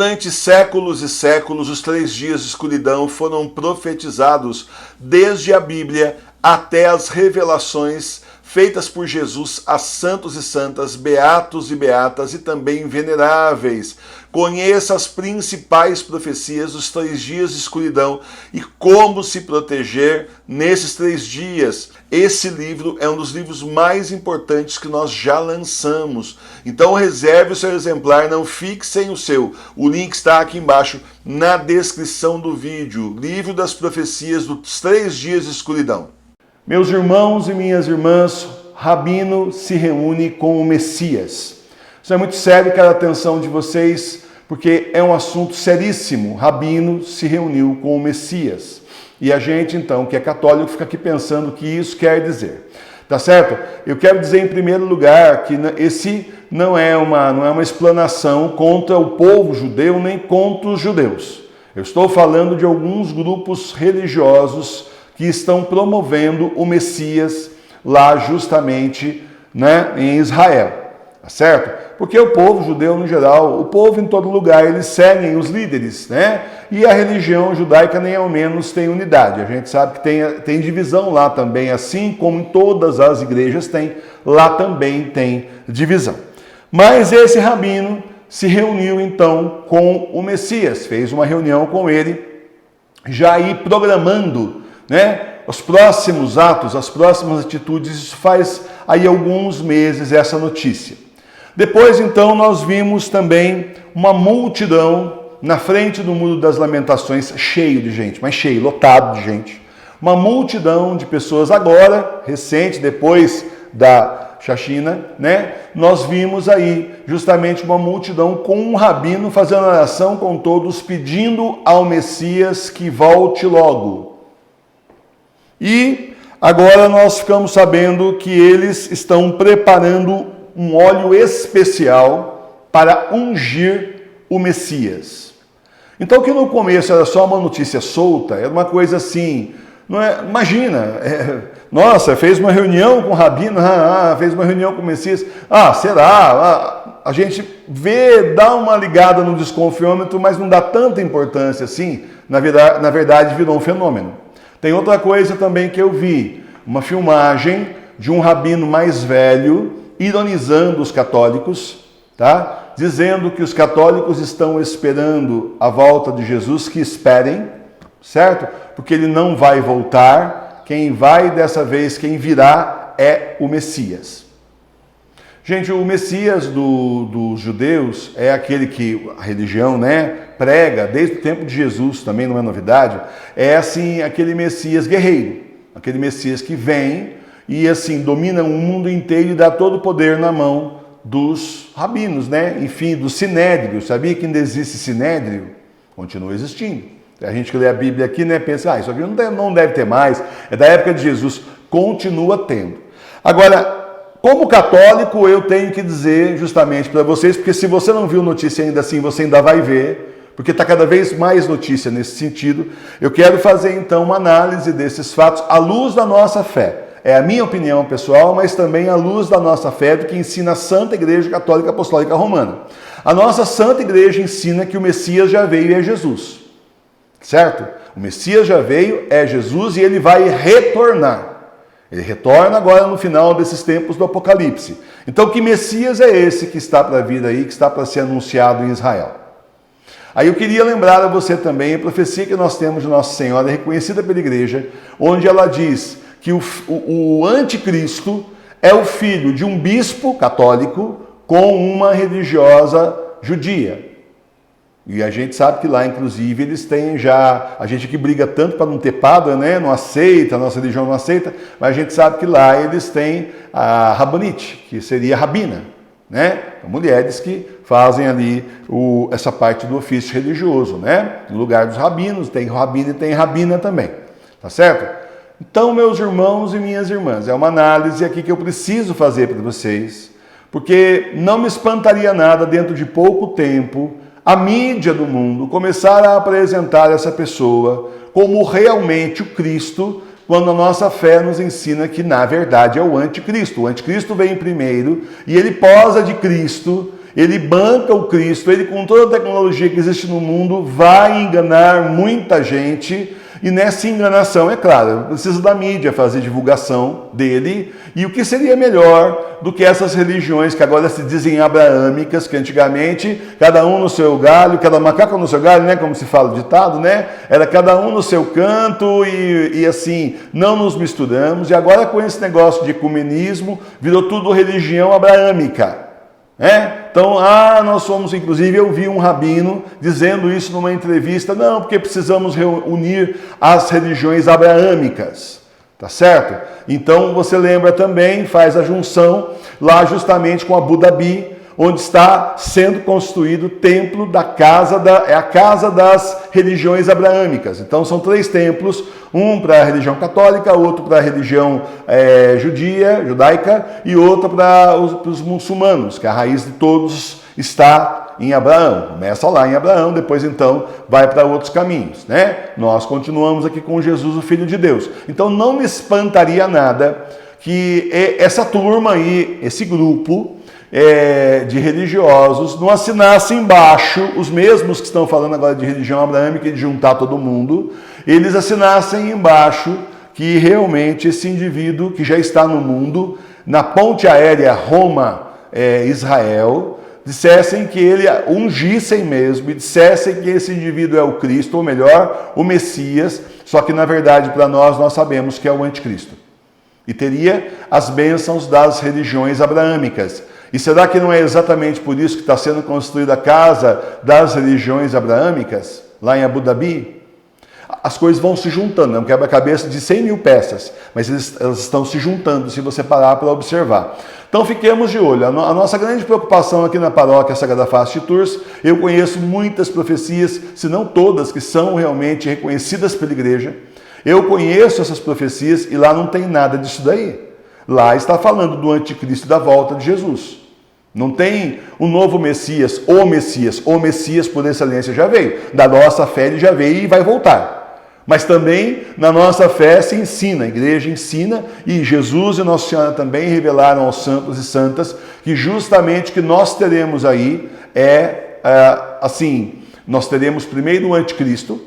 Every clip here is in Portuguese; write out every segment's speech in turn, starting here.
Durante séculos e séculos, os 3 dias de escuridão foram profetizados desde a Bíblia até as revelações feitas por Jesus a santos e santas, beatos e beatas e também veneráveis. Conheça as principais profecias dos 3 dias de escuridão e como se proteger nesses 3 dias. Esse livro é um dos livros mais importantes que nós já lançamos. Então reserve o seu exemplar, não fique sem o seu. O link está aqui embaixo na descrição do vídeo. Livro das profecias dos 3 dias de escuridão. Meus irmãos e minhas irmãs, Rabino se reúne com o Messias. Isso é muito sério, quero a atenção de vocês, porque é um assunto seríssimo. Rabino se reuniu com o Messias. E a gente, então, que é católico, fica aqui pensando o que isso quer dizer. Tá certo? Eu quero dizer, em primeiro lugar, que esse não é uma explanação contra o povo judeu, nem contra os judeus. Eu estou falando de alguns grupos religiosos que estão promovendo o Messias lá justamente, em Israel, tá certo? Porque o povo judeu no geral, o povo em todo lugar, eles seguem os líderes, E a religião judaica nem ao menos tem unidade. A gente sabe que tem divisão lá também, assim como em todas as igrejas tem, lá também tem divisão. Mas esse rabino se reuniu então com o Messias, fez uma reunião com ele, já aí programando, os próximos atos, as próximas atitudes. Isso faz aí alguns meses essa notícia. Depois, então, nós vimos também uma multidão na frente do Muro das Lamentações, cheio de gente, mas cheio, lotado de gente. Uma multidão de pessoas agora, recente, depois da Chachina, nós vimos aí justamente uma multidão com um rabino fazendo oração com todos, pedindo ao Messias que volte logo. E agora nós ficamos sabendo que eles estão preparando um óleo especial para ungir o Messias. Então, que no começo era só uma notícia solta, era uma coisa assim, não é? Imagina, nossa, fez uma reunião com o rabino, fez uma reunião com o Messias, será? A gente vê, dá uma ligada no desconfiômetro, mas não dá tanta importância assim, na verdade virou um fenômeno. Tem outra coisa também que eu vi, uma filmagem de um rabino mais velho ironizando os católicos, tá? Dizendo que os católicos estão esperando a volta de Jesus, que esperem, certo? Porque ele não vai voltar, quem vai dessa vez, quem virá é o Messias. Gente, o Messias dos judeus é aquele que a religião, prega desde o tempo de Jesus, também não é novidade, é assim aquele Messias guerreiro, aquele Messias que vem e assim domina o mundo inteiro e dá todo o poder na mão dos rabinos, enfim, do sinédrio. Sabia que ainda existe sinédrio? Continua existindo. A gente que lê a Bíblia aqui, pensa, isso aqui não deve ter mais, é da época de Jesus, continua tendo. Agora, como católico, eu tenho que dizer justamente para vocês, porque se você não viu notícia ainda assim, você ainda vai ver, porque está cada vez mais notícia nesse sentido. Eu quero fazer então uma análise desses fatos à luz da nossa fé. É a minha opinião pessoal, mas também à luz da nossa fé, do que ensina a Santa Igreja Católica Apostólica Romana. A nossa Santa Igreja ensina que o Messias já veio e é Jesus, certo? O Messias já veio, é Jesus, e ele vai retornar. Ele retorna agora no final desses tempos do Apocalipse. Então, que Messias é esse que está para vir aí, que está para ser anunciado em Israel? Aí eu queria lembrar a você também a profecia que nós temos de Nossa Senhora, reconhecida pela Igreja, onde ela diz que o anticristo é o filho de um bispo católico com uma religiosa judia. E a gente sabe que lá, inclusive, eles têm já... A gente que briga tanto para não ter padre, não aceita, a nossa religião não aceita, mas a gente sabe que lá eles têm a rabanite, que seria a rabina, mulheres que fazem ali essa parte do ofício religioso, No lugar dos rabinos, tem rabino e tem rabina também, tá certo? Então, meus irmãos e minhas irmãs, é uma análise aqui que eu preciso fazer para vocês, porque não me espantaria nada dentro de pouco tempo a mídia do mundo começar a apresentar essa pessoa como realmente o Cristo, quando a nossa fé nos ensina que, na verdade, é o anticristo. O anticristo vem primeiro e ele posa de Cristo ele banca o Cristo, ele com toda a tecnologia que existe no mundo vai enganar muita gente. E nessa enganação, é claro, precisa da mídia fazer divulgação dele. E o que seria melhor do que essas religiões que agora se dizem abraâmicas, que antigamente, cada um no seu galho, cada macaco no seu galho, né? Como se fala o ditado, né? Era cada um no seu canto e assim, não nos misturamos. E agora com esse negócio de ecumenismo, virou tudo religião abraâmica. Então, nós somos, inclusive, eu vi um rabino dizendo isso numa entrevista, não, porque precisamos reunir as religiões abraâmicas, tá certo? Então, você lembra também, faz a junção lá justamente com Abu Dhabi, onde está sendo construído o templo da casa, é a casa das religiões abraâmicas. Então, são 3 templos, um para a religião católica, outro para a religião judaica e outro para os muçulmanos, que a raiz de todos está em Abraão. Começa lá em Abraão, depois então vai para outros caminhos, né? Nós continuamos aqui com Jesus, o Filho de Deus. Então, não me espantaria nada que essa turma aí, esse grupo de religiosos, não assinassem embaixo, os mesmos que estão falando agora de religião abraâmica e de juntar todo mundo, eles assinassem embaixo que realmente esse indivíduo que já está no mundo, na ponte aérea Roma-Israel, dissessem que ele ungissem mesmo e dissessem que esse indivíduo é o Cristo, ou melhor, o Messias, só que na verdade para nós sabemos que é o anticristo. E teria as bênçãos das religiões abraâmicas. E será que não é exatamente por isso que está sendo construída a casa das religiões abraâmicas, lá em Abu Dhabi? As coisas vão se juntando, é um quebra-cabeça de 100 mil peças, mas elas estão se juntando, se você parar para observar. Então fiquemos de olho. A nossa grande preocupação aqui na paróquia Sagrada Face de Tours, eu conheço muitas profecias, se não todas, que são realmente reconhecidas pela igreja. Eu conheço essas profecias e lá não tem nada disso daí. Lá está falando do anticristo e da volta de Jesus. Não tem um novo Messias, o Messias por excelência já veio. Da nossa fé ele já veio e vai voltar. Mas também na nossa fé se ensina, a igreja ensina, e Jesus e Nossa Senhora também revelaram aos santos e santas que justamente o que nós teremos aí nós teremos primeiro o anticristo,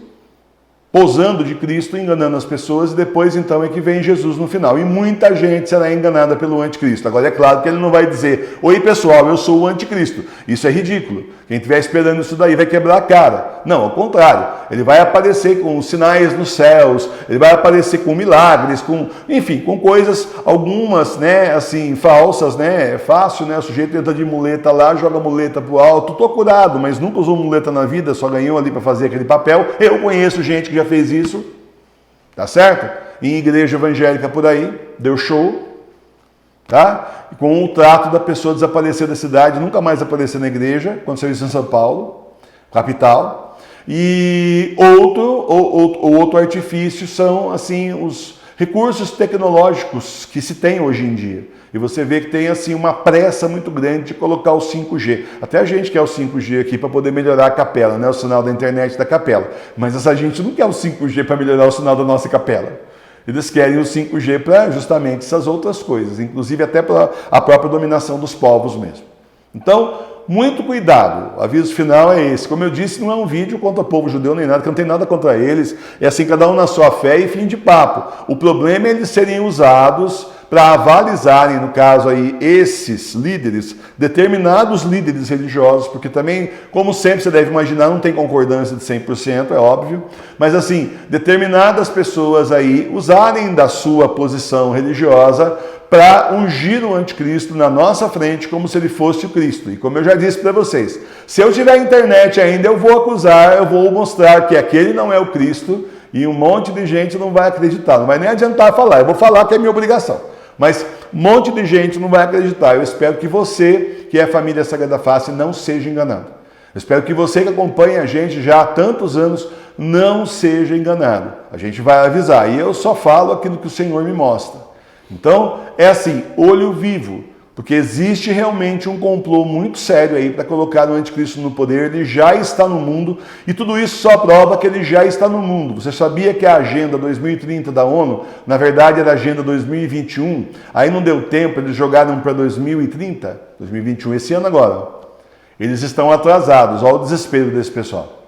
posando de Cristo, enganando as pessoas, e depois então é que vem Jesus no final. E muita gente será enganada pelo anticristo. Agora é claro que ele não vai dizer, oi pessoal, eu sou o anticristo. Isso é ridículo. Quem estiver esperando isso daí vai quebrar a cara. Não, ao contrário. Ele vai aparecer com sinais nos céus, ele vai aparecer com milagres, com coisas, algumas, falsas, É fácil, O sujeito entra de muleta lá, joga a muleta pro alto, tô curado, mas nunca usou muleta na vida, só ganhou ali para fazer aquele papel. Eu conheço gente que já fez isso, tá certo? Em igreja evangélica por aí, deu show, tá? Com o trato da pessoa desaparecer da cidade, nunca mais aparecer na igreja, aconteceu isso em São Paulo, capital. E outro artifício são, os recursos tecnológicos que se tem hoje em dia. E você vê que tem, uma pressa muito grande de colocar o 5G. Até a gente quer o 5G aqui para poder melhorar a capela, o sinal da internet da capela. Mas essa gente não quer o 5G para melhorar o sinal da nossa capela. Eles querem o 5G para justamente essas outras coisas, inclusive até para a própria dominação dos povos mesmo. Então, muito cuidado. O aviso final é esse. Como eu disse, não é um vídeo contra o povo judeu nem nada, que não tem nada contra eles. É cada um na sua fé e fim de papo. O problema é eles serem usados para avalizarem, no caso aí, esses líderes, determinados líderes religiosos, porque também, como sempre você deve imaginar, não tem concordância de 100%, é óbvio, mas determinadas pessoas aí usarem da sua posição religiosa para ungir o anticristo na nossa frente como se ele fosse o Cristo. E como eu já disse para vocês, se eu tiver internet ainda, eu vou acusar, eu vou mostrar que aquele não é o Cristo e um monte de gente não vai acreditar. Não vai nem adiantar falar, eu vou falar que é minha obrigação. Mas um monte de gente não vai acreditar. Eu espero que você, que é a família Sagrada Face, não seja enganado. Eu espero que você que acompanha a gente já há tantos anos não seja enganado. A gente vai avisar. E eu só falo aquilo que o Senhor me mostra. Então, olho vivo. Porque existe realmente um complô muito sério aí para colocar o anticristo no poder. Ele já está no mundo e tudo isso só prova que ele já está no mundo. Você sabia que a Agenda 2030 da ONU, na verdade era a Agenda 2021, aí não deu tempo, eles jogaram para 2030, 2021, esse ano agora. Eles estão atrasados. Olha o desespero desse pessoal.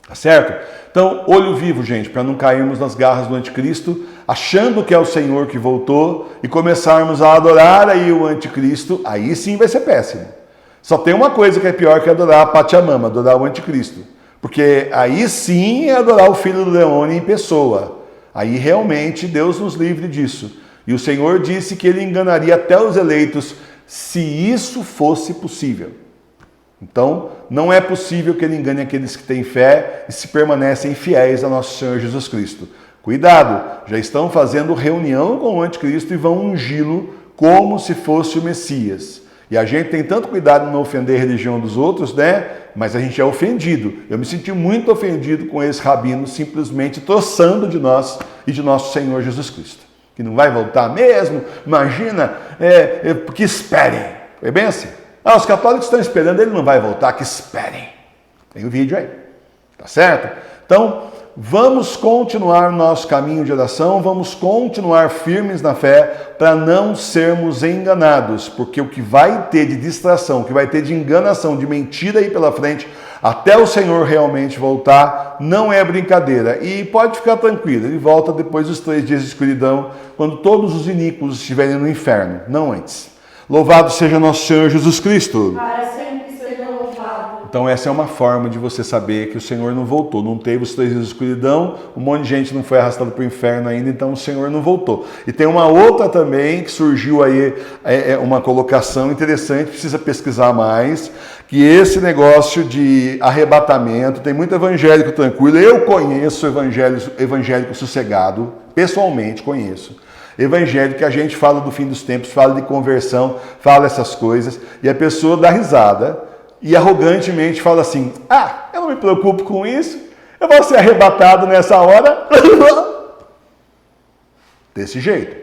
Tá certo? Então, olho vivo, gente, para não cairmos nas garras do anticristo, achando que é o Senhor que voltou e começarmos a adorar aí o anticristo, aí sim vai ser péssimo. Só tem uma coisa que é pior que adorar a Pachamama, adorar o anticristo. Porque aí sim é adorar o filho do demônio em pessoa. Aí realmente Deus nos livre disso. E o Senhor disse que ele enganaria até os eleitos se isso fosse possível. Então, não é possível que ele engane aqueles que têm fé e se permanecem fiéis a nosso Senhor Jesus Cristo. Cuidado, já estão fazendo reunião com o anticristo e vão ungí-lo como se fosse o Messias. E a gente tem tanto cuidado em não ofender a religião dos outros, né? Mas a gente é ofendido. Eu me senti muito ofendido com esse rabino simplesmente troçando de nós e de nosso Senhor Jesus Cristo. Que não vai voltar mesmo? Imagina, que esperem. É bem assim. Os católicos estão esperando, ele não vai voltar, que esperem. Tem um vídeo aí. Tá certo? Então, vamos continuar nosso caminho de oração, vamos continuar firmes na fé para não sermos enganados, porque o que vai ter de distração, o que vai ter de enganação, de mentira aí pela frente, até o Senhor realmente voltar, não é brincadeira. E pode ficar tranquilo, ele volta depois dos 3 dias de escuridão, quando todos os iníquos estiverem no inferno, não antes. Louvado seja nosso Senhor Jesus Cristo. Para sempre seja louvado. Então essa é uma forma de você saber que o Senhor não voltou. Não teve os 3 dias de escuridão, um monte de gente não foi arrastado para o inferno ainda, então o Senhor não voltou. E tem uma outra também que surgiu aí, uma colocação interessante, precisa pesquisar mais, que esse negócio de arrebatamento, tem muito evangélico tranquilo, eu conheço evangélico sossegado, pessoalmente conheço. Evangelho que a gente fala do fim dos tempos, fala de conversão, fala essas coisas, e a pessoa dá risada e arrogantemente fala assim: eu não me preocupo com isso, eu vou ser arrebatado nessa hora. Desse jeito.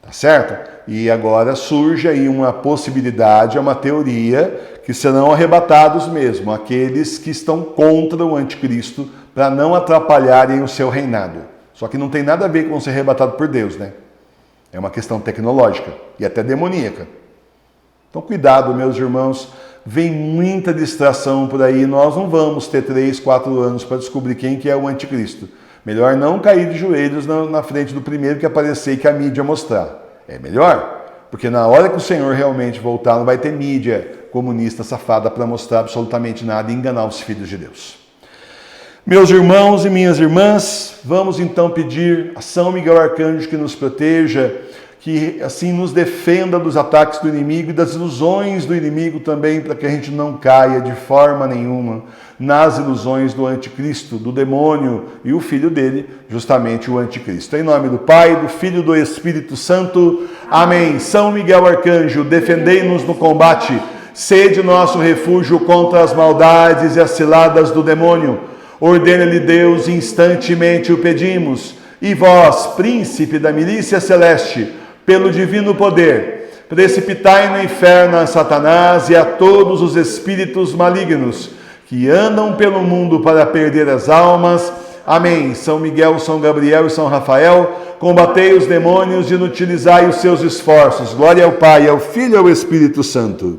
Tá certo? E agora surge aí uma possibilidade, uma teoria, que serão arrebatados mesmo, aqueles que estão contra o anticristo, para não atrapalharem o seu reinado. Só que não tem nada a ver com ser arrebatado por Deus, né? É uma questão tecnológica e até demoníaca. Então, cuidado, meus irmãos. Vem muita distração por aí. Nós não vamos ter 3, 4 anos para descobrir quem que é o anticristo. Melhor não cair de joelhos na frente do primeiro que aparecer e que a mídia mostrar. É melhor, porque na hora que o Senhor realmente voltar, não vai ter mídia comunista safada para mostrar absolutamente nada e enganar os filhos de Deus. Meus irmãos e minhas irmãs, vamos então pedir a São Miguel Arcanjo que nos proteja, que assim nos defenda dos ataques do inimigo e das ilusões do inimigo também, para que a gente não caia de forma nenhuma nas ilusões do anticristo, do demônio e o filho dele, justamente o anticristo. Em nome do Pai, do Filho e do Espírito Santo. Amém. São Miguel Arcanjo, defendei-nos no combate, sede nosso refúgio contra as maldades e as ciladas do demônio. Ordena-lhe Deus, instantemente o pedimos. E vós, príncipe da milícia celeste, pelo divino poder, precipitai no inferno a Satanás e a todos os espíritos malignos que andam pelo mundo para perder as almas. Amém. São Miguel, São Gabriel e São Rafael, combatei os demônios e inutilizai os seus esforços. Glória ao Pai, ao Filho e ao Espírito Santo.